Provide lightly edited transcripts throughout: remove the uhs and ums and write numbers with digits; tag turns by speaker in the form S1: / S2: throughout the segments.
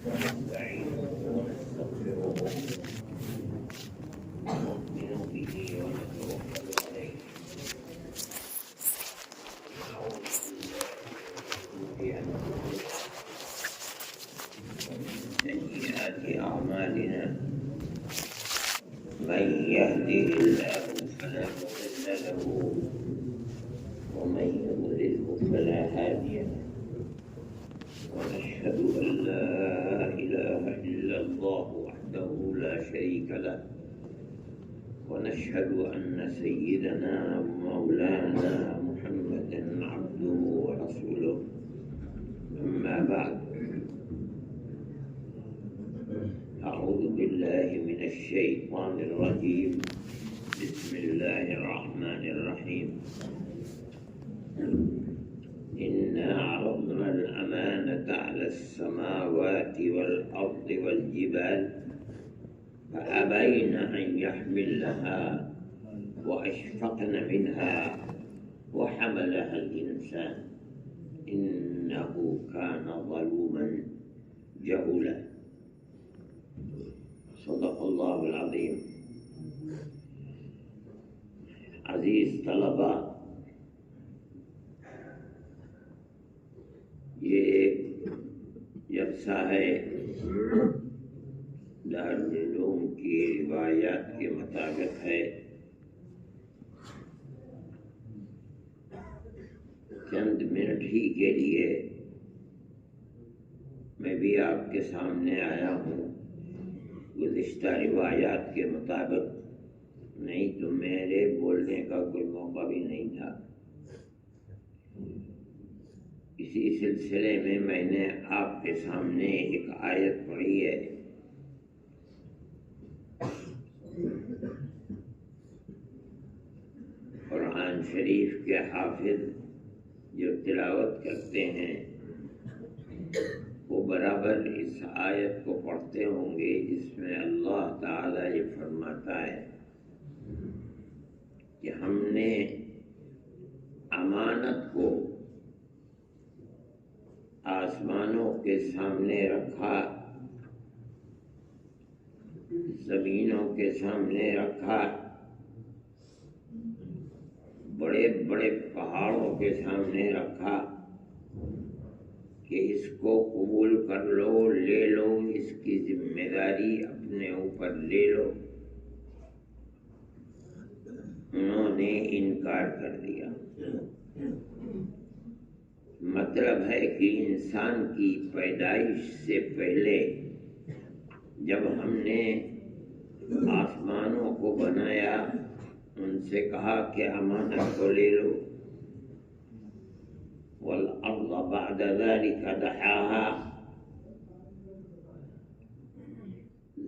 S1: ونستعينه ونستغفره ونؤمن به ونتوكل عليه ونعوذ بالله من سيئات أعمالنا من يهده الله فلا مضل له ومن يضلله فلا هادي له ونشهد أن لا إله إلا الله وحده لا شريك له ونشهد أن سيدنا ومولانا محمدا عبده ورسوله أما بعد أعوذ بالله من الشيطان الرجيم بسم الله الرحمن الرحيم إنا عرضنا الأمانة على السماوات والأرض والجبال فأبين أن يحملنها وأشفقن منها وحملها الإنسان إنه كان ظلوما جهولا صدق الله العظيم. عزیز طلباء، یہ جلسہ ہے دارالعلوم کی روایات کے مطابق ہے. چند منٹ ہی کے لیے میں بھی آپ کے سامنے آیا ہوں. گزشتہ روایات کے مطابق نہیں تو میرے بولنے کا کوئی موقع بھی نہیں تھا. اسی سلسلے میں نے آپ کے سامنے ایک آیت پڑھی ہے. قرآن شریف کے حافظ جو تلاوت کرتے ہیں وہ برابر اس آیت کو پڑھتے ہوں گے جس میں اللہ تعالی یہ فرماتا ہے کہ ہم نے امانت کو آسمانوں کے سامنے رکھا، زمینوں کے سامنے رکھا، بڑے بڑے پہاڑوں کے سامنے رکھا کہ اس کو قبول کر لو، لے لو، اس کی ذمہ داری اپنے اوپر لے لو. انہوں نے انکار کر دیا. مطلب ہے کہ انسان کی پیدائش سے پہلے جب ہم نے آسمانوں کو بنایا، ان سے کہا کہ امانت کو لے لو. وَالْأَرْضَ بَعْدَ ذَلِكَ دَحَاهَا،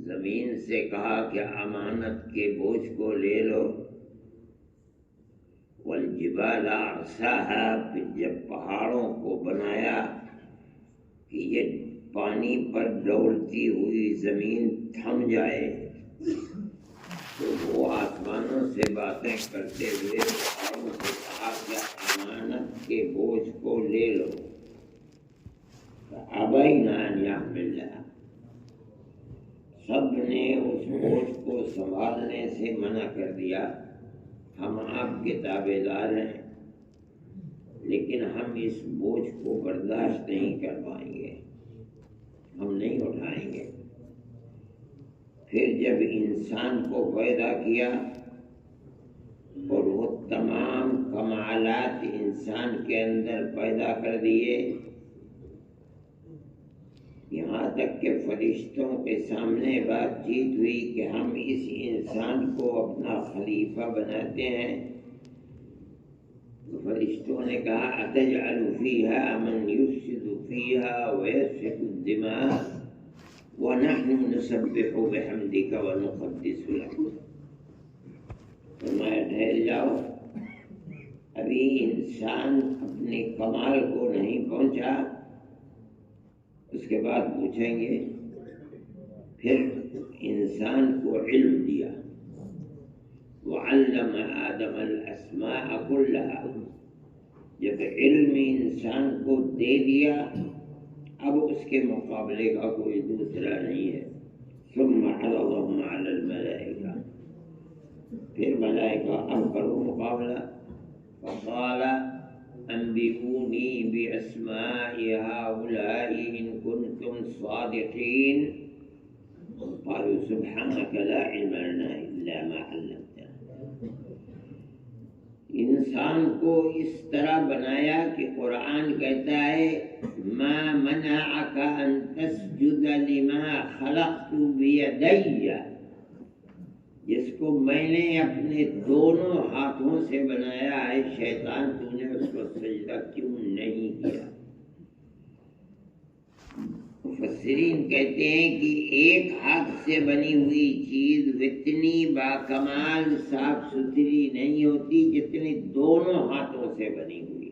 S1: زمین سے کہا کہ امانت کے بوجھ کو لے لو. وَالْجِبَالَ أَرْسَاهَا، پھر جب پہاڑوں کو بنایا کہ یہ پانی پر ڈولتی ہوئی زمین تھم جائے تو وہ آسمانوں سے باتیں کرتے ہوئے پہاڑوں سے کہا کہ امانت کے بوجھ کو لے لو. فَأَبَيْنَ أَنْ يَحْمِلْنَهَا، سب نے اس بوجھ کو سنبھالنے سے منع کر دیا. ہم آپ کے تابع دار ہیں لیکن ہم اس بوجھ کو برداشت نہیں کر پائیں گے، ہم نہیں اٹھائیں گے. پھر جب انسان کو پیدا کیا اور وہ تمام کمالات انسان کے اندر پیدا کر دیے، یہاں تک کہ فرشتوں کے سامنے بات چیت ہوئی کہ ہم اس انسان کو اپنا خلیفہ بناتے ہیں، تو فرشتوں نے کہا أَتَجْعَلُ فِيهَا مَنْ يُفْسِدُ فِيهَا وَيَسْفِكُ الدِّمَاءَ وَنَحْنُ نُسَبِّحُ بِحَمْدِكَ وَنُقَدِّسُ لَكَ. فرمایا ٹھہر جاؤ، ابھی انسان اپنے کمال کو نہیں پہنچا، اس کے بعد پوچھیں گے. پھر انسان کو علم دیا. وعلم آدم الاسماء كلها، جب علم انسان کو دے دیا اب اس کے مقابلے کا کوئی دوسرا نہیں ہے۔ ثم عرضهم على الملائکہ، پھر ملائکہ اب کرو مقابلہ۔ فقال انبئونی باسماء هؤلاء ان کنتم صادقین قالوا سبحانك لا علم لنا الا ما علمتنا۔ انسان کو اس طرح بنایا کہ قرآن کہتا ہے ما منعك ان تسجد لما خلقت بیدی، جس کو میں نے اپنے دونوں ہاتھوں سے بنایا ہے، شیطان تو نے اس کو سجدہ کیوں نہیں کیا؟ مفسرین کہتے ہیں کہ ایک ہاتھ سے بنی ہوئی چیز اتنی باکمال صاف ستھری نہیں ہوتی جتنی دونوں ہاتھوں سے بنی ہوئی۔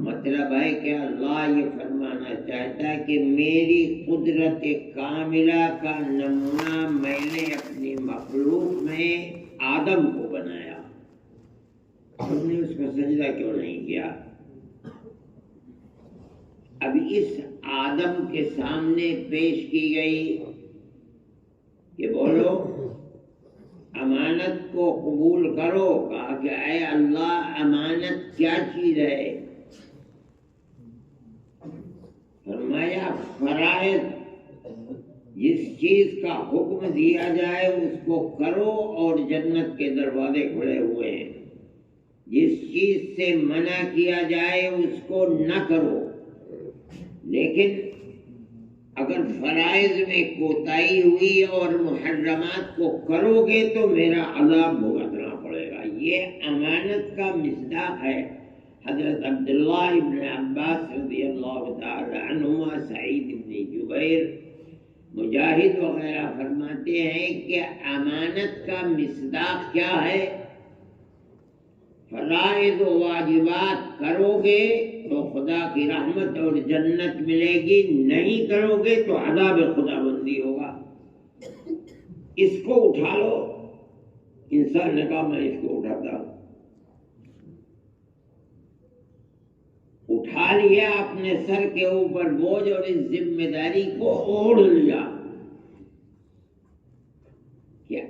S1: مطلب ہے کہ اللہ یہ فرمانا چاہتا ہے کہ میری قدرت کاملہ کا نمونہ میں نے اپنی مخلوق میں آدم کو بنایا، تم نے اس کو سجدہ کیوں نہیں کیا؟ اب اس آدم کے سامنے پیش کی گئی کہ بولو امانت کو قبول کرو۔ کہا کہ اے اللہ امانت کیا چیز ہے؟ فرمایا فرائض، جس چیز کا حکم دیا جائے اس کو کرو اور جنت کے دروازے کھلے ہوئے ہیں، جس چیز سے منع کیا جائے اس کو نہ کرو۔ لیکن اگر فرائض میں کوتاہی ہوئی اور محرمات کو کرو گے تو میرا عذاب بھگتنا پڑے گا۔ یہ امانت کا مصداق ہے۔ حضرت عبداللہ ابن عباس رضی اللہ تعالی عنہما، سعید ابن جبیر، مجاہد وغیرہ فرماتے ہیں کہ امانت کا مصداق کیا ہے؟ فرائض و واجبات کرو گے تو خدا کی رحمت اور جنت ملے گی، نہیں کرو گے تو عذاب خدا بندی ہوگا۔ اس کو اٹھا لو۔ انسان نے کہا میں اس کو اٹھاتا ہوں۔ اٹھا لیا اپنے سر کے اوپر بوجھ اور اس ذمہ داری کو اوڑھ لیا کہ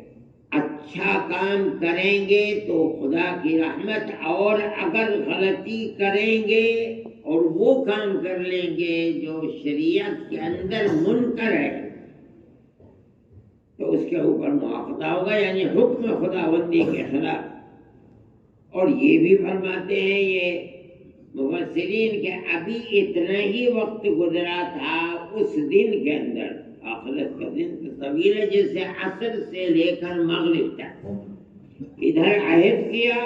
S1: اچھا کام کریں گے تو خدا کی رحمت، اور اگر غلطی کریں گے اور وہ کام کر لیں گے جو شریعت کے اندر منکر ہے تو اس کے اوپر مواخذہ ہوگا، یعنی حکم خداوندی کے خلاف۔ اور یہ بھی فرماتے ہیں یہ مفسرین کہ ابھی اتنا ہی وقت گزرا تھا اس دن کے اندر، آخرت کا دن تو طویل ہے، جیسے عصر سے لے کر مغرب تک ادھر عہد کیا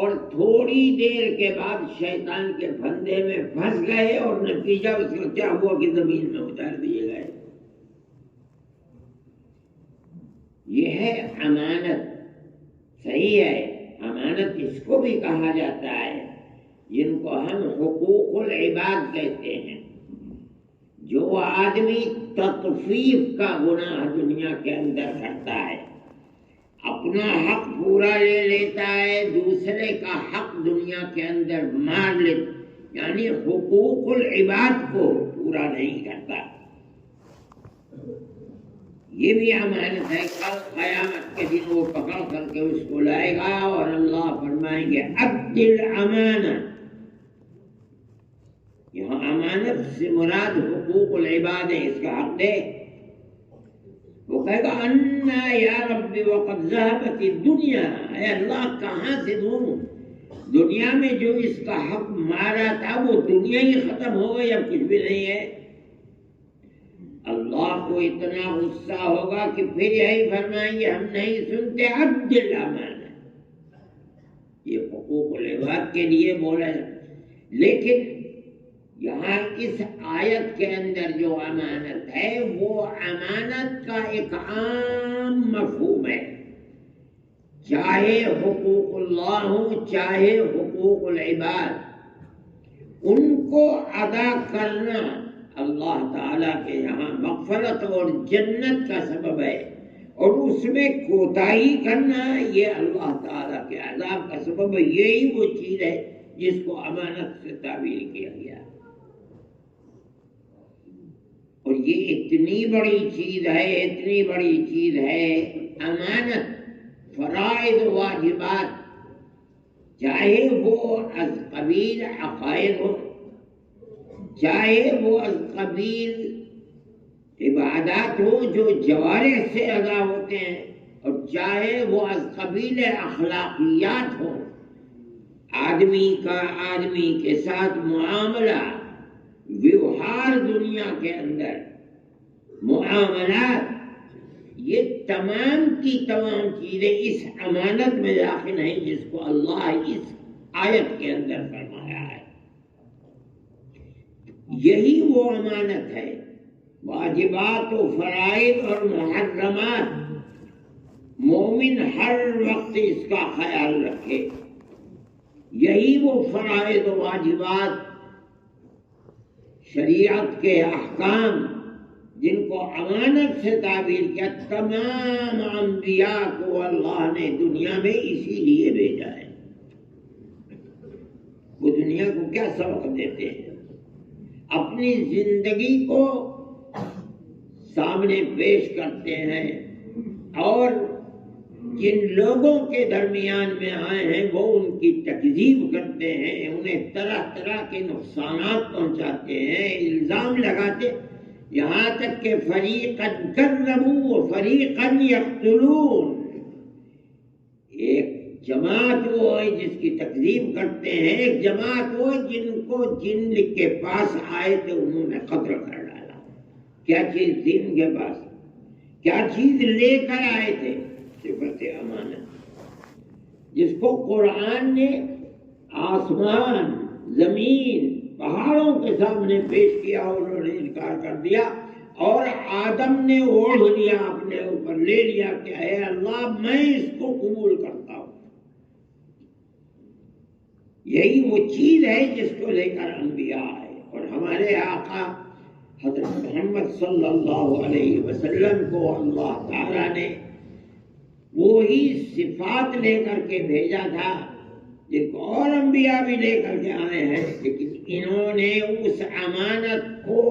S1: اور تھوڑی دیر کے بعد شیطان کے پھندے میں پھنس گئے، اور نتیجہ اس کا کیا ہوا کہ زمین میں اتار دیے گئے۔ یہ ہے امانت۔ صحیح ہے، امانت اس کو بھی کہا جاتا ہے جن کو ہم حقوق العباد کہتے ہیں۔ جو آدمی تطفیف کا گناہ دنیا کے اندر کرتا ہے، اپنا حق پورا لے لیتا ہے، دوسرے کا حق دنیا کے اندر مار لیتا، یعنی حقوق العباد کو پورا نہیں کرتا، یہ بھی امانت ہے۔ کل قیامت کے دن وہ پکڑ کر کے اس کو لائے گا اور اللہ فرمائیں گے عبد الامانہ۔ یہاں امانت سے مراد حقوق العباد ہے، اس کا حق دے۔ وہ کہے گا انا یا رب وقد ذهبت الدنیا، اے اللہ کہاں سے دوں؟ دنیا میں جو اس کا حق مارا تھا وہ دنیا ہی ختم ہو گئی، اب کچھ بھی نہیں ہے۔ اللہ کو اتنا غصہ ہوگا کہ پھر یہی فرمائیں گے ہم نہیں سنتے عبد الامانہ۔ یہ حقوق العباد کے لیے بولا ہے، لیکن یہاں اس آیت کے اندر جو امانت ہے وہ امانت کا ایک عام مفہوم ہے، چاہے حقوق اللہ ہو چاہے حقوق العباد، ان کو ادا کرنا اللہ تعالیٰ کے یہاں مغفرت اور جنت کا سبب ہے، اور اس میں کوتاہی کرنا یہ اللہ تعالیٰ کے عذاب کا سبب ہے۔ یہی وہ چیز ہے جس کو امانت سے تعبیر کیا گیا۔ یہ اتنی بڑی چیز ہے، اتنی بڑی چیز ہے امانت، فرائض و واجبات، چاہے وہ از قبیل عقائد ہو، چاہے وہ از قبیل عبادات ہو جو جوارح سے ادا ہوتے ہیں، اور چاہے وہ از قبیل اخلاقیات ہو، آدمی کا آدمی کے ساتھ معاملہ، ویوہار، دنیا کے اندر معاملات، یہ تمام کی تمام چیزیں اس امانت میں داخل ہیں جس کو اللہ اس آیت کے اندر فرمایا ہے۔ یہی وہ امانت ہے۔ واجبات و فرائض اور محرمات، مومن ہر وقت اس کا خیال رکھے۔ یہی وہ فرائض و واجبات، شریعت کے احکام جن کو امانت سے تعبیر کیا، تمام انبیاء کو اللہ نے دنیا میں اسی لیے بھیجا ہے۔ وہ دنیا کو کیا سبق دیتے ہیں؟ اپنی زندگی کو سامنے پیش کرتے ہیں، اور جن لوگوں کے درمیان میں آئے ہیں وہ ان کی تکذیب کرتے ہیں، انہیں طرح طرح کے نقصانات پہنچاتے ہیں، الزام لگاتے، یہاں تک کہ فریقاً کذبوا و فریقاً یقتلون، ایک جماعت وہ ہے جس کی تکذیب کرتے ہیں، ایک جماعت وہ جن کو جن کے پاس آئے تھے انہوں نے قتل کر ڈالا۔ کیا چیز تھی ان کے پاس؟ کیا چیز لے کر آئے تھے؟ صفت امانت، جس کو قرآن نے آسمان، زمین، پہاڑوں کے سامنے پیش کیا، انہوں نے انکار کر دیا، اور آدم نے اوڑھ لیا، اپنے اوپر لے لیا کہ اے اللہ میں اس کو قبول کرتا ہوں۔ یہی وہ چیز ہے جس کو لے کر انبیاء آئے، اور ہمارے آقا حضرت محمد صلی اللہ علیہ وسلم کو اللہ تعالیٰ نے وہی صفات لے کر کے بھیجا تھا جن کو اور انبیاء بھی لے کر کے آئے ہیں، لیکن انہوں نے اس امانت کو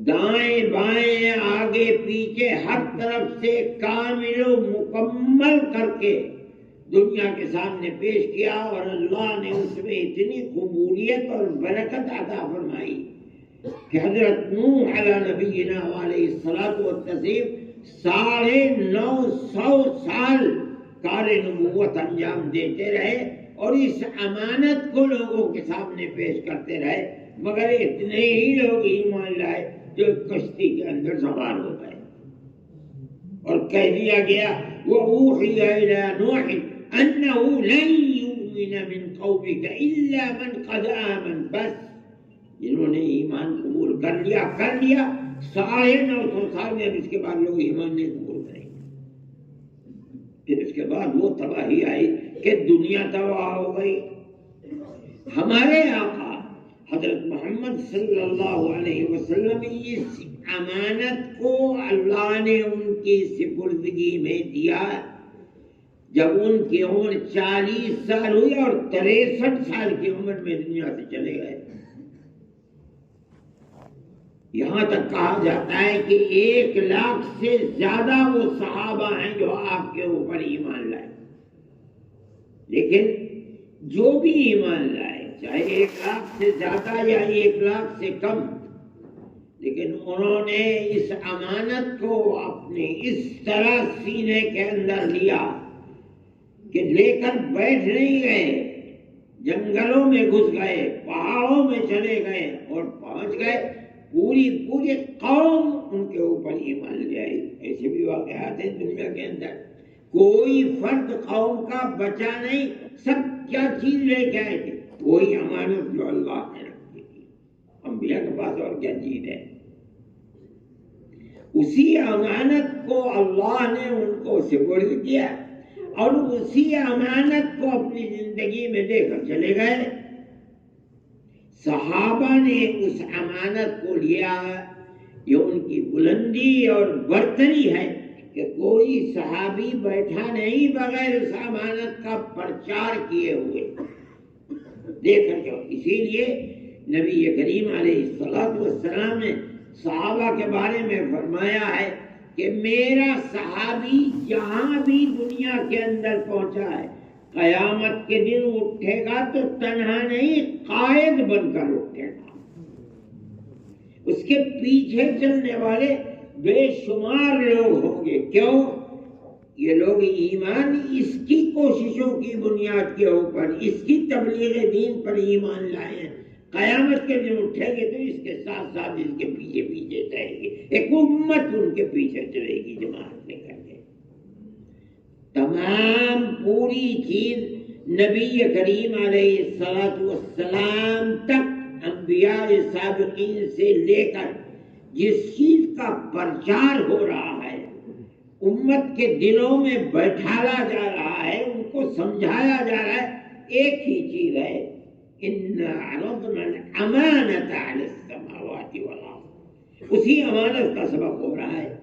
S1: دائیں بائیں آگے پیچھے ہر طرف سے کامل و مکمل کر کے دنیا کے سامنے پیش کیا، اور اللہ نے اس میں اتنی قبولیت اور برکت عطا فرمائی کہ حضرت نوح علی نبینا علیہ الصلوۃ والتسلیم 950 سال کار نبوت انجام دیتے رہے، اور اس امانت کو لوگوں کے سامنے پیش کرتے رہے، مگر اتنے ہی لوگ ایمان لائے جو کشتی کے اندر سوار ہو گئے، اور کہہ دیا گیا وَأُوحِيَ إِلَىٰ نُوحٍ أَنَّهُ لَن يُؤْمِنَ مِن قَوْمِكَ إِلَّا مَنْ قَدْ آمَنَ، بس جنہوں نے ایمان قبول کر لیا 950 سال میں، اب اس کے بعد لوگ ایمان نہیں قبول کریں گے۔ پھر اس کے بعد وہ تباہی آئی کہ دنیا تباہ ہو گئی۔ ہمارے آقا حضرت محمد صلی اللہ علیہ وسلم اس امانت کو اللہ نے ان کی سپردگی میں دیا جب ان کی عمر 40 سال ہوئی اور 63 سال کی عمر میں دنیا سے چلے گئے۔ یہاں تک کہا جاتا ہے کہ 1 لاکھ سے زیادہ وہ صحابہ ہیں جو آپ کے اوپر ایمان لائے، لیکن جو بھی ایمان لائے، چاہے 1 لاکھ سے زیادہ یا 1 لاکھ سے کم، لیکن انہوں نے اس امانت کو اپنے اس طرح سینے کے اندر لیا کہ لے کر بیٹھ نہیں گئے، جنگلوں میں گھس گئے، پہاڑوں میں چلے گئے، اور پہنچ گئے پوری قوم ان کے اوپر ایمان لے آئی۔ ایسے بھی واقعات ہیں دنیا کے اندر، کوئی فرد قوم کا بچا نہیں، سب کیا چیز لے کے آئے تھے؟ وہی امانت جو اللہ نے رکھی تھی۔ انبیاء کے پاس اور کیا چیز ہے؟ اسی امانت کو اللہ نے ان کو سپرد کیا، اور اسی امانت کو اپنی زندگی میں لے کر چلے گئے۔ صحابہ نے اس امانت کو لیا، یہ ان کی بلندی اور برتری ہے کہ کوئی صحابی بیٹھا نہیں بغیر اس امانت کا پرچار کیے ہوئے، دیکھ کر جاؤ۔ اسی لیے نبی کریم علیہ الصلوۃ والسلام نے صحابہ کے بارے میں فرمایا ہے کہ میرا صحابی جہاں بھی دنیا کے اندر پہنچا ہے قیامت کے دن اٹھے گا تو تنہا نہیں قائد بن کر اٹھے گا. اس کے پیچھے چلنے والے بے شمار لوگ ہوں گے. کیوں؟ یہ لوگ ایمان اس کی کوششوں کی بنیاد کے اوپر اس کی تبلیغ دین پر ایمان لائے ہیں. قیامت کے دن اٹھیں گے تو اس کے ساتھ ساتھ اس کے پیچھے پیچھے جائیں گے. ایک امت ان کے پیچھے چلے گی جماعت میں کر کے. تمام پوری چیز نبی کریم علیہ السلام تک انبیاء سابقین سے لے کر جس چیز کا پرچار ہو رہا ہے امت کے دلوں میں بیٹھایا جا رہا ہے ان کو سمجھایا جا رہا ہے ایک ہی چیز ہے اِنَّا عَرَضْنَا الْأَمَانَةَ عَلَى السَّمَاوَاتِ وَالْأَرْضِ. اسی امانت کا سبق ہو رہا ہے.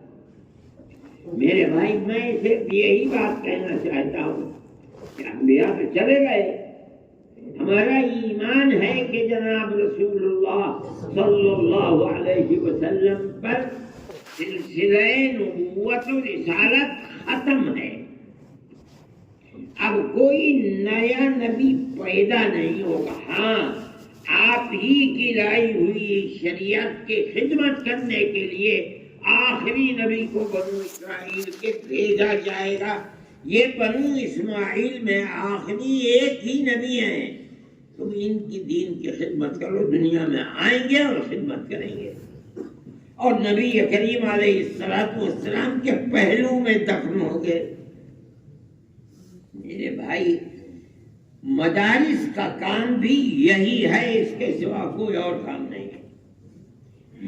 S1: میرے بھائی میں صرف یہی بات کہنا چاہتا ہوں کہ انبیاء تو چلے گئے. ہمارا ایمان ہے کہ جناب رسول اللہ صلی اللہ علیہ وسلم پر سلسلہ نبوت و رسالت ختم ہے. اب کوئی نیا نبی پیدا نہیں ہوگا. ہاں آپ ہی کی لائی ہوئی شریعت کی خدمت کرنے کے لیے آخری نبی کو بنو اسرائیل کے بھیجا جائے گا. یہ بنو اسماعیل میں آخری ایک ہی نبی ہیں. تم ان کی دین کی خدمت کرو دنیا میں آئیں گے اور خدمت کریں گے اور نبی کریم علیہ السلام کے پہلو میں دفن ہو گئے. میرے بھائی مدارس کا کام بھی یہی ہے اس کے سوا کوئی اور کام نہیں ہے.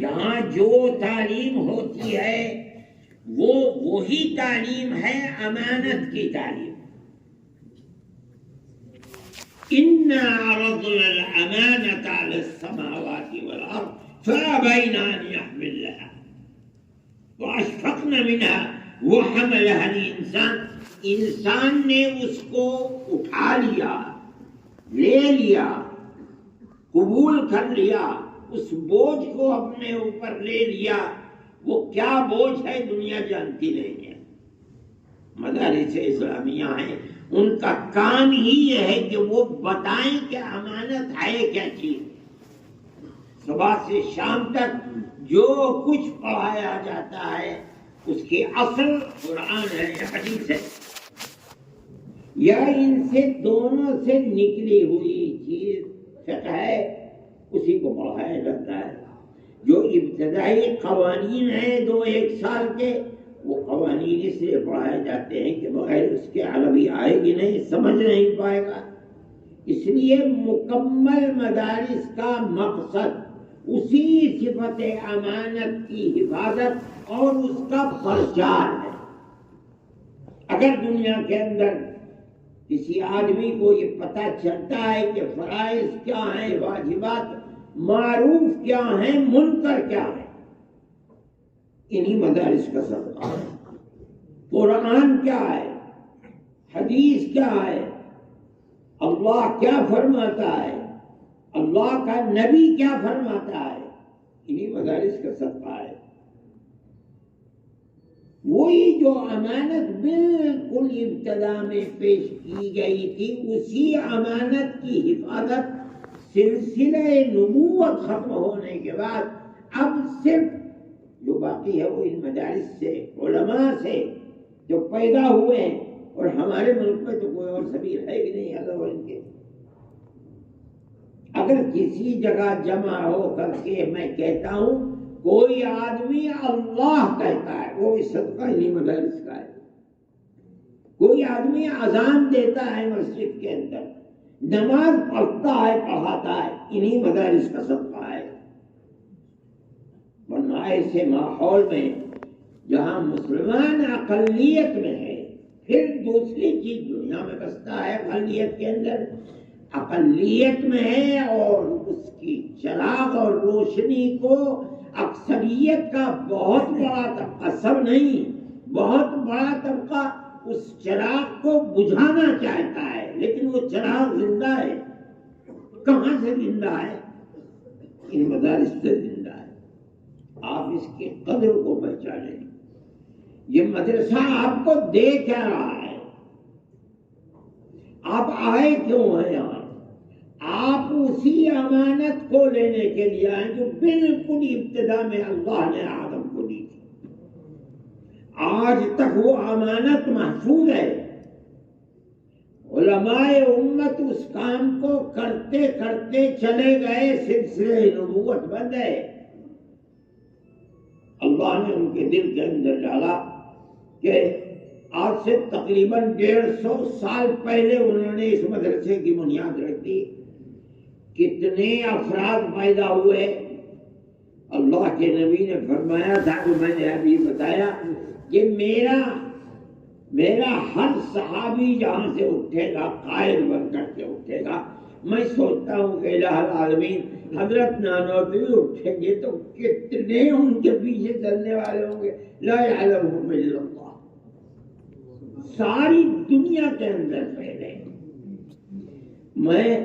S1: یہاں جو تعلیم ہوتی ہے وہ وہی تعلیم ہے امانت کی تعلیم. إِنَّا عَرَضْنَا الْأَمَانَةَ عَلَى السَّمَاوَاتِ وَالْأَرْضِ فَأَبَيْنَ أَنْ يَحْمِلْنَهَا وَأَشْفَقْنَ مِنْهَا وَحَمَلَهَا الْإِنسَانُ. انسان نے اس کو اٹھا لیا, لے لیا, قبول کر لیا, اس بوجھ کو اپنے اوپر لے لیا. وہ کیا بوجھ ہے دنیا جانتی نہیں ہے. مدارس اسلامیہ ہیں ان کا کام ہی یہ ہے کہ وہ بتائیں کہ امانت ہے کیا چیز. صبح سے شام تک جو کچھ پڑھایا جاتا ہے اس کی اصل قرآن ہے حدیث ہے یا ان سے دونوں سے نکلی ہوئی چیز فقہ ہے اسی کو پڑھایا جاتا ہے. جو ابتدائی قوانین ہیں 2-1 سال کے وہ قوانین اس لیے پڑھائے جاتے ہیں کہ بغیر اس کے عربی آئے گی نہیں, سمجھ نہیں پائے گا. اس لیے مکمل مدارس کا مقصد اسی صفت امانت کی حفاظت اور اس کا پرچار ہے. اگر دنیا کے اندر کسی آدمی کو یہ پتہ چلتا ہے کہ فرائض کیا ہیں, واجبات, معروف کیا ہیں, منکر کیا ہیں, انہی مدارس کا سبق ہے. قرآن کیا ہے, حدیث کیا ہے, اللہ کیا فرماتا ہے, اللہ کا نبی کیا فرماتا ہے, انہی مدارس کا سبق ہے. وہی جو امانت بالکل ابتدا میں پیش کی گئی تھی اسی امانت کی حفاظت سلسلہ نبوت ختم ہونے کے بعد اب صرف جو باقی ہے وہ ان مدارس سے, علماء سے جو پیدا ہوئے ہیں. اور ہمارے ملک میں تو کوئی اور سبیل ہے بھی نہیں اللہ ان کے. اگر کسی جگہ جمع ہو کر کے میں کہتا ہوں کوئی آدمی اللہ کہتا ہے وہ بھی صدقہ انہی مدارس کا ہے. کوئی آدمی اذان دیتا ہے مسجد کے اندر, نماز پڑھتا ہے, پڑھاتا ہے, انہی مدارس کا صدقہ ہے. ورنہ ایسے ماحول میں جہاں مسلمان اقلیت میں ہے, پھر دوسری چیز دنیا میں بستا ہے اقلیت کے اندر, اقلیت میں ہے اور اس کی چراغ اور روشنی کو اکثریت کا بہت بڑا طبقہ, سب نہیں, بہت بڑا طبقہ اس چراغ کو بجھانا چاہتا ہے, لیکن وہ چراغ زندہ ہے. کہاں سے زندہ ہے؟ ان مدارس سے زندہ ہے. آپ اس کی قدر کو پہچانیں. یہ مدرسہ آپ کو دے کیا رہا ہے؟ آپ آئے کیوں ہیں یہاں؟ آپ اسی امانت کو لینے کے لیے آئے جو بالکل ابتدا میں اللہ نے آدم کو دی تھی. آج تک وہ امانت محفوظ ہے. علماء امت اس کام کو کرتے کرتے چلے گئے، سلسلہ نبوت بند ہے. اللہ نے ان کے دل کے اندر ڈالا کہ آج سے تقریباً 150 سال پہلے انہوں نے اس مدرسے کی بنیاد رکھ دی. کتنے افراد پیدا ہوئے؟ اللہ کے نبی نے فرمایا تھا کہ میں نے ابھی بتایا کہ میرا ہر صحابی جہاں سے اٹھے گا قائد بن کر کے اٹھے گا. میں سوچتا ہوں کہ الہ العالمین حضرت نانوتوی اٹھیں گے تو کتنے ان کے پیچھے چلنے والے ہوں گے. لا یعلمہم الا اللہ. ساری دنیا کے اندر پھیلے. میں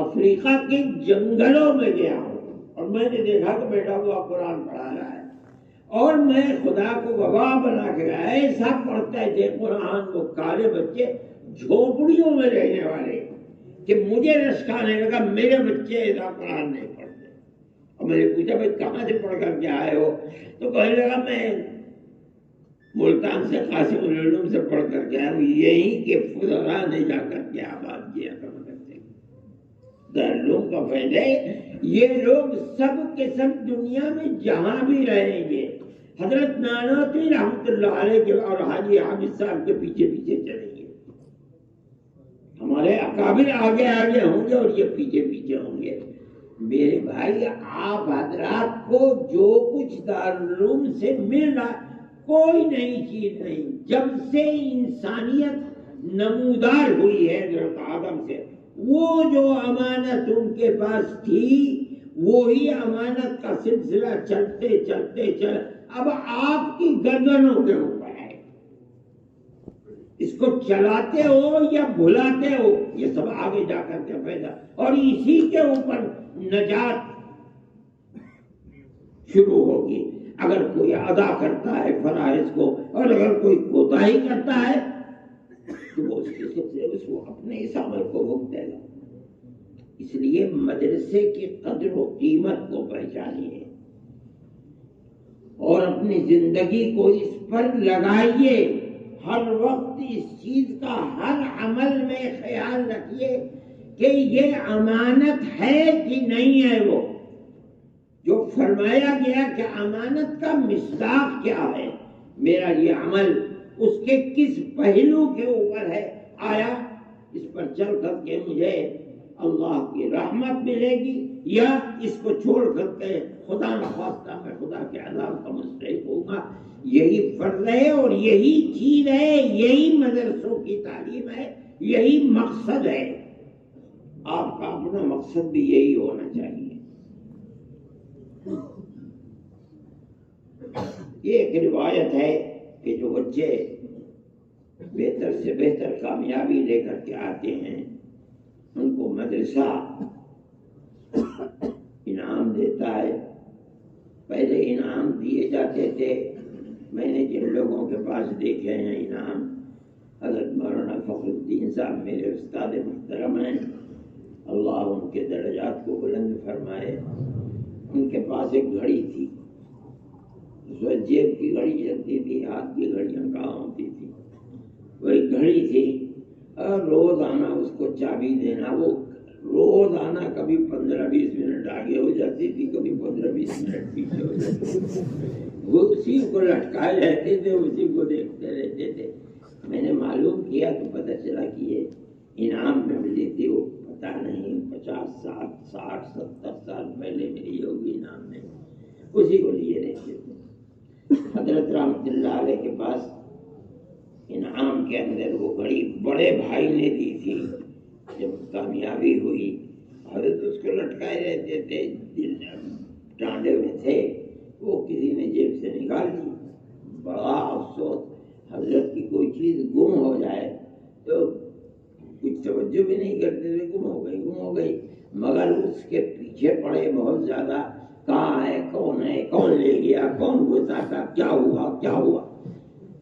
S1: افریقہ کے جنگلوں میں گیا ہوں اور میں نے دیکھا کہ بیٹا ہوا قرآن پڑھا رہا ہے اور میں خدا کو گواہ بنا کے گیا ایسا پڑھتا ہے قرآن. وہ کالے بچے جھوپڑیوں میں رہنے والے کہ مجھے رشکانے لگا میرے بچے ایسا قرآن نہیں پڑھتے. اور میں نے پوچھا بھائی کہاں سے پڑھ کر کے آئے ہو؟ تو کہنے لگا میں ملتان سے قاسم العلوم سے پڑھ کر کے آیا ہوں. یہی کہ فضلاء نے جا کر کے آباد کیا کرتے دارالعلوم کا فائدہ ہے. یہ لوگ سب کے سب دنیا میں جہاں بھی رہیں گے حضرت نانوتوی رحمۃ اللہ علیہ کے اور حاجی حامد صاحب کے پیچھے پیچھے چلیں گے. ہمارے اکابر آگے آگے ہوں گے اور یہ پیچھے پیچھے ہوں گے. میرے بھائی آپ حضرات کو جو کچھ دارالعلوم سے مل رہا کوئی نئی چیز نہیں. جب سے انسانیت نمودار ہوئی ہے حضرت آدم سے وہ جو امانت ان کے پاس تھی وہی امانت کا سلسلہ چلتے چلتے اب آپ کی گردنوں کے اوپر ہے. اس کو چلاتے ہو یا بھلاتے ہو یہ سب آگے جا کر کے پیدا اور اسی کے اوپر نجات شروع ہوگی. اگر کوئی ادا کرتا ہے فرائض کو اور اگر کوئی کوتاہی کرتا ہے تو وہ اس کو اپنے اس عمل کو بھگتے گا. اس لیے مدرسے کی قدر و قیمت کو پہچانیے اور اپنی زندگی کو اس پر لگائیے. ہر وقت اس چیز کا ہر عمل میں خیال رکھیے کہ یہ امانت ہے کہ نہیں ہے. وہ جو فرمایا گیا کہ امانت کا مصداق کیا ہے، میرا یہ عمل اس کے کس پہلو کے اوپر ہے. آیا اس پر چل کر کے مجھے اللہ کی رحمت ملے گی یا اس کو چھوڑ کر کے خدا نخواستہ میں خدا کے عذاب کا مستحق ہوں گا. یہی فرض ہے اور یہی چیز ہے، یہی مدرسوں کی تعلیم ہے، یہی مقصد ہے. آپ کا اپنا مقصد بھی یہی ہونا چاہیے. یہ ایک روایت ہے کہ جو بچے بہتر سے بہتر کامیابی لے کر کے آتے ہیں ان کو مدرسہ انعام دیتا ہے. پہلے انعام دیے جاتے تھے. میں نے جن لوگوں کے پاس دیکھے ہیں انعام، حضرت مولانا فخر الدین صاحب میرے استاد محترم ہیں، اللہ ان کے درجات کو بلند فرمائے. ان کے پاس ایک گھڑی تھی. اس وقت جیب کی گھڑی چلتی تھی، ہاتھ کی گھڑیاں کہاں ہوتی تھی. وہی گھڑی تھی اور روزانہ اس کو چابی دینا. وہ روزانہ کبھی 15-20 منٹ آگے ہو جاتی تھی، کبھی 15-20 منٹ پیچھے ہو جاتی تھی. وہ اسی کو لٹکائے رہتے تھے، اسی کو دیکھتے رہتے تھے. میں نے معلوم کیا تو پتہ چلا کہ یہ انعام میں ملی تھی. وہ پتہ نہیں 50 60 70 سال پہلے ملی ہوگی انعام میں. اسی کو لیے رہتے تھے. حضرت رحمت اللہ علیہ کے پاس انعام کے اندر وہ گھڑی بڑے بھائی نے دی تھی. جب کامیابی ہوئی حضرت اس کو لٹکائے رہتے تھے، ٹانڈے میں تھے. وہ کسی نے جیب سے نکال لی. بڑا افسوس، حضرت کی کوئی چیز گم ہو جائے تو کچھ توجہ بھی نہیں کرتے تھے. گم ہو گئی. مگر اس کے پیچھے پڑے بہت زیادہ کہاں ہے، کون لے گیا، کون گھسا تھا، کیا ہوا.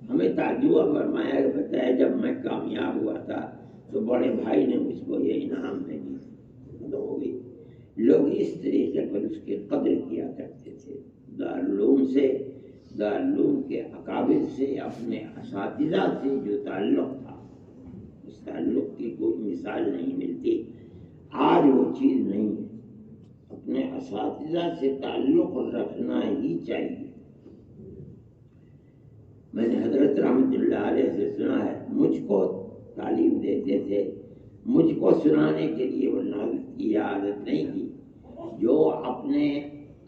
S1: ہمیں تعجب فرمایا کہ بتایا جب میں کامیاب ہوا تھا تو بڑے بھائی نے مجھ کو یہ انعام دے دی. لوگ اس طریقے پر اس کی قدر کیا کرتے تھے. دارالعلوم کے اکابر سے، اپنے اساتذہ سے جو تعلق تھا، اس تعلق کی کوئی مثال نہیں ملتی. آج وہ چیز نہیں ہے. اپنے اساتذہ سے تعلق رکھنا ہی چاہیے. میں نے حضرت رحمت اللہ علیہ سے سنا ہے، مجھ کو تعلیم دیتے تھے، مجھ کو سنانے کے لیے وہ نازل کی عادت نہیں کی. جو اپنے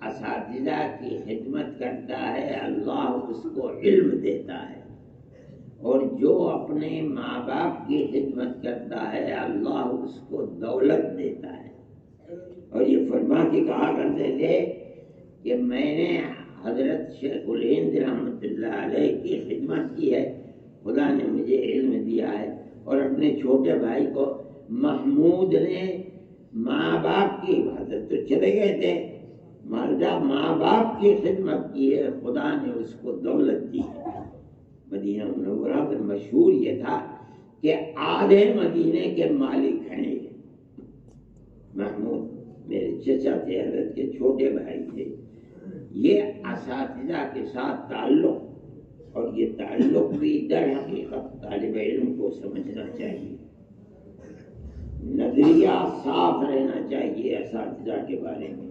S1: اساتذہ کی خدمت کرتا ہے اللہ اس کو علم دیتا ہے، اور جو اپنے ماں باپ کی خدمت کرتا ہے اللہ اس کو دولت دیتا ہے. اور یہ فرما کے کہا کرتے تھے کہ میں نے حضرت شیخ الہند رحمت اللہ علیہ کی خدمت کی ہے، خدا نے مجھے علم دیا ہے. اور اپنے چھوٹے بھائی کو محمود نے ماں باپ کی حضرت تو چلے گئے تھے، ماں باپ کی خدمت کی ہے، خدا نے اس کو دولت دی ہے. مدینہ منورہ میں مشہور یہ تھا کہ آدھے مدینے کے مالک ہیں. محمود میرے چچا تھے، حضرت کے چھوٹے بھائی تھے. یہ اساتذہ کے ساتھ تعلق، اور یہ تعلق بھی در حقیقت طالب علم کو سمجھنا چاہیے. نظریہ صاف رہنا چاہیے اساتذہ کے بارے میں،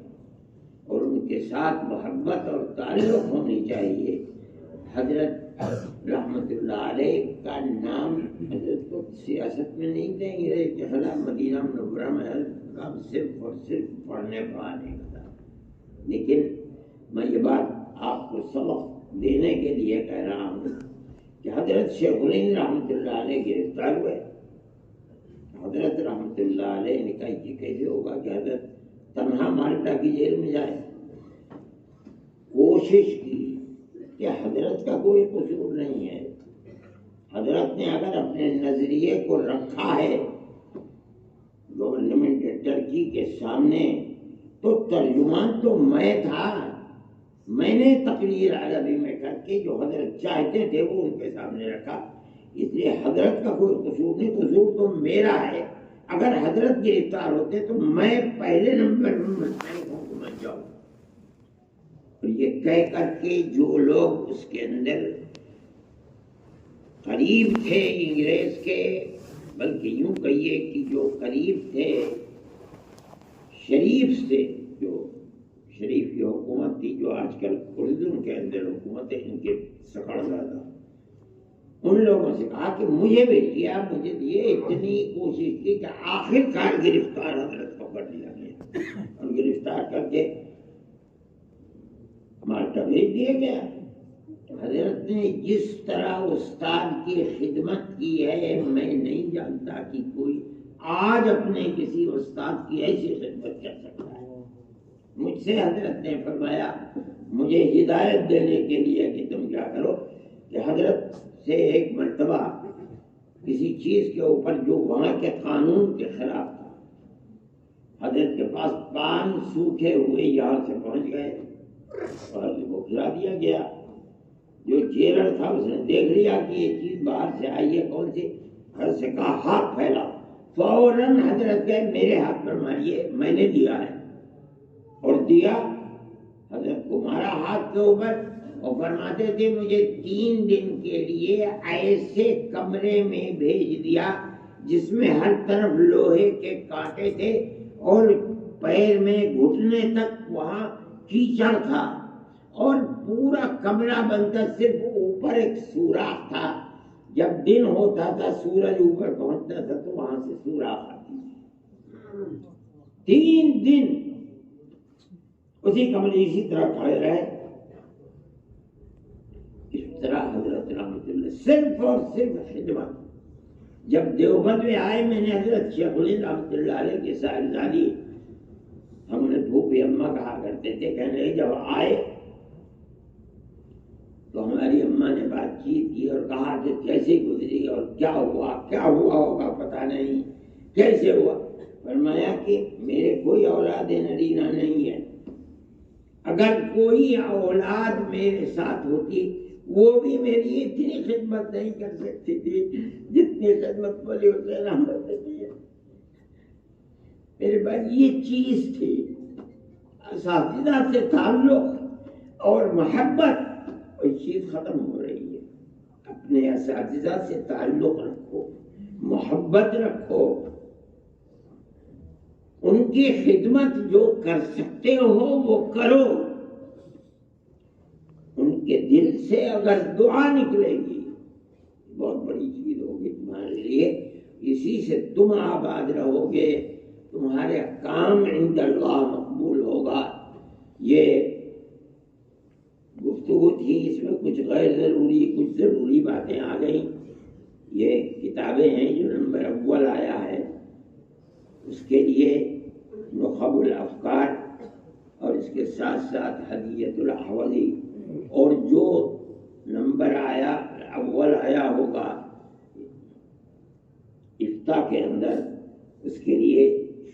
S1: اور ان کے ساتھ محبت اور تعلق ہونی چاہیے. حضرت رحمت اللہ علیہ کا نام حضرت کو سیاست میں نہیں دیں گے کہ حضرت مدینہ منورہ میں صرف اور صرف پڑھنے پڑھانے کا تھا. لیکن میں یہ بات آپ کو سبق دینے کے لیے کہہ رہا ہوں کہ حضرت شیخ الہند رحمت اللہ علیہ گرفتار ہوئے. حضرت رحمت اللہ علیہ نے کہا یہ کیسے ہوگا کہ حضرت تنہا مالٹا کی جیل میں جائے. کوشش کی کہ حضرت کا کوئی قصور نہیں ہے. حضرت نے اگر اپنے نظریے کو رکھا ہے گورنمنٹ ٹرکی کے سامنے تو ترجمان تو میں تھا. میں نے تقریر عربی میں کر کے جو حضرت چاہتے تھے وہ ان کے سامنے رکھا. اس لیے حضرت کا کوئی قصور نہیں، قصور تو میرا ہے. اگر حضرت گرفتار ہوتے تو میں پہلے نمبر میں جاؤں. اور یہ کہہ کر کے جو لوگ اس کے اندر قریب تھے انگریز کے، بلکہ یوں کہیے کہ جو قریب تھے شریف سے، جو شریف کی حکومت تھی، جو آج کل اردن کے اندر حکومت ہے، ان کے سکڑ زیادہ، ان لوگوں سے کہا کہ مجھے بھیجیے. مجھے دیے. اتنی کوشش کی کہ آخر کار گرفتار حضرت کو کر لیا گیا، اور گرفتار کر کے مالٹا بھیج دیا گیا. حضرت نے جس طرح استاد کی خدمت کی ہے میں نہیں جانتا کہ کوئی آج اپنے کسی استاد کی ایسی خدمت کر سکتا ہے. مجھ سے حضرت نے فرمایا مجھے ہدایت دینے کے لیے کہ تم کیا کرو، کہ حضرت سے ایک مرتبہ کسی چیز کے اوپر جو وہاں کے قانون کے خلاف تھا، حضرت کے پاس پان سوکھے ہوئے یہاں سے پہنچ گئے اور حضرت کو کھلا دیا گیا. جو جیلر تھا اس نے دیکھ لیا کہ یہ چیز باہر سے آئی ہے کون سی، حضرت سے کہا ہاتھ پھیلا. فوراً حضرت کہے میرے ہاتھ پر ماریے، میں نے دیا ہے. اور دیا. حضرت کو مارا ہاتھ کے اوپر، اور فرماتے تھے مجھے 3 دن کے لیے ایسے کمرے میں بھیج دیا جس میں ہر طرف لوہے کے کانٹے تھے، اور پیر میں گھٹنے تک وہاں کیچڑ تھا، اور پورا کمرہ بنتا صرف اوپر ایک سوراخ تھا. جب دن ہوتا تھا سورج اوپر پہنچتا تھا تو وہاں سے سوراخ آتی تھی. 3 دن اسی کمرے اسی طرح کھڑے رہے. اس طرح حضرت رحمت اللہ صرف اور صرف خدمت. جب دیوبند میں آئے میں نے حضرت شیخ الہند رحمت اللہ علیہ کے صاحبزادی، ہم انہیں پھوپھی اماں کہا کرتے تھے، کہنے لگے جب آئے تو ہماری اماں نے بات چیت کی اور کہا کہ کیسے گزری اور کیا ہوا ہوگا پتہ نہیں، کیسے ہوا. فرمایا کہ میرے کوئی اولاد نرینہ نہیں ہے، اگر کوئی اولاد میرے ساتھ ہوتی وہ بھی میری اتنی خدمت نہیں کر سکتی تھی جتنی خدمت ولی حسین احمد نے کی ہے۔ میرے پاس یہ چیز تھی، اساتذہ سے تعلق اور محبت، وہ چیز ختم ہو رہی ہے۔ اپنے اساتذہ سے تعلق رکھو، محبت رکھو، ان کی خدمت جو کر سکتے ہو وہ کرو، ان کے دل سے اگر دعا نکلے گی بہت بڑی چیز ہوگی تمہارے لیے، اسی سے تم آباد رہو گے، تمہارے کام عند اللہ مقبول ہوگا۔ یہ گفتگو تھی، اس میں کچھ غیر ضروری کچھ ضروری باتیں آ گئیں۔ یہ کتابیں ہیں جو نمبر اول آیا ہے اس کے لیے نخب الافکار، اور اس کے ساتھ ساتھ ہدیۃ الاحوذی، اور جو نمبر آیا اول آیا ہوگا افتاء کے اندر اس کے لیے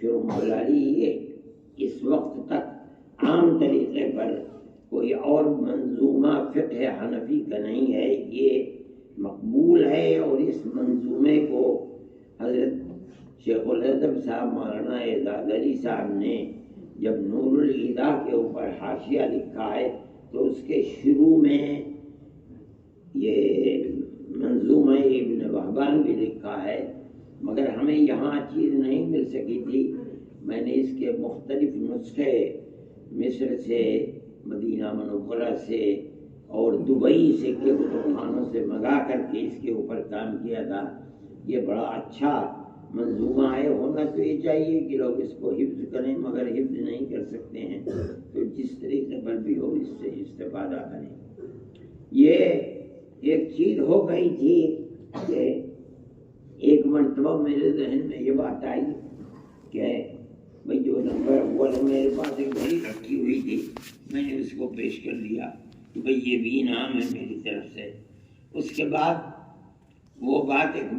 S1: شروع ملالی، یہ اس وقت تک عام طریقے پر کوئی اور منظومہ فقہ حنفی کا نہیں ہے، یہ مقبول ہے، اور اس منظومے کو حضرت شیخ الادب صاحب مولانا اعجاز علی صاحب نے جب نور الہدیٰ کے اوپر حاشیہ لکھا ہے تو اس کے شروع میں یہ منظومہ ابن وہبان بھی لکھا ہے، مگر ہمیں یہاں چیز نہیں مل سکی تھی۔ میں نے اس کے مختلف نسخے مصر سے، مدینہ منورہ سے اور دبئی سے کے کتب خانوں سے منگا کر کے اس کے اوپر کام کیا تھا۔ یہ بڑا اچھا منظومہ ہے، ہونا تو یہ چاہیے کہ لوگ اس کو حفظ کریں، مگر حفظ نہیں کر سکتے ہیں تو جس طریقے پر بھی ہو اس سے استفادہ کریں۔ یہ ایک چیز ہو گئی تھی کہ ایک مرتبہ میرے ذہن میں یہ بات آئی کہ بھئی جو نمبر اول میرے پاس ایک گھڑی رکھی ہوئی تھی، میں نے اس کو پیش کر دیا کہ بھئی یہ بھی انعام ہے میری طرف سے۔ اس کے بعد وہ بات ایک